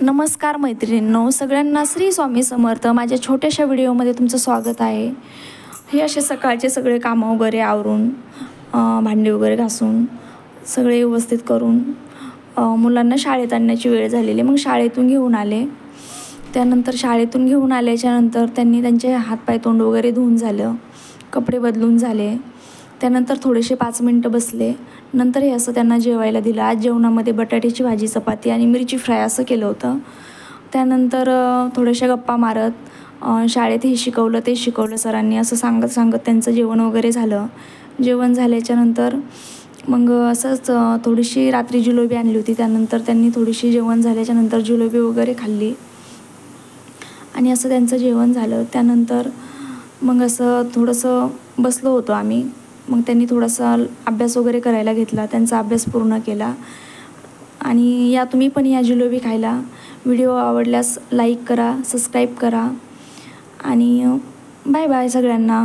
नमस्कार मैत्रिणींनो, सगळ्यांना श्री स्वामी समर्थ. माझ्या छोट्याशा व्हिडिओमध्ये तुमचं स्वागत आहे. हे असे सकाळचे सगळे कामं वगैरे आवरून भांडी वगैरे घासून सगळे व्यवस्थित करून मुलांना शाळेत आणण्याची वेळ झालेली. मग शाळेतून घेऊन आले. त्यानंतर शाळेतून घेऊन आल्याच्यानंतर त्यांनी त्यांचे हातपाय तोंड वगैरे धुवून झालं, कपडे बदलून झाले. त्यानंतर थोडेसे 5 मिनटं बसले. नंतर हे असं त्यांना जेवायला दिलं. आज जेवणामध्ये बटाट्याची भाजी, चपाती आणि मिरची फ्राय असं केलं होतं. त्यानंतर थोड्याशा गप्पा मारत शाळेत हे शिकवलं ते शिकवलं सरांनी असं सांगत सांगत त्यांचं जेवण वगैरे झालं. जेवण झाल्याच्यानंतर मग असंच थोडीशी रात्री जिलेबी आणली होती. त्यानंतर त्यांनी थोडीशी जेवण झाल्याच्यानंतर जिलेबी वगैरे खाल्ली आणि असं त्यांचं जेवण झालं. त्यानंतर मग असं थोडंसं बसलो होतो आम्ही. मग त्यांनी थोडासा अभ्यास वगैरे करायला घेतला, त्यांचा अभ्यास पूर्ण केला. आणि या तुम्ही पण या जिलेबी खायला. व्हिडिओ आवडल्यास लाईक करा, सबस्क्राईब करा आणि बाय बाय सगळ्यांना.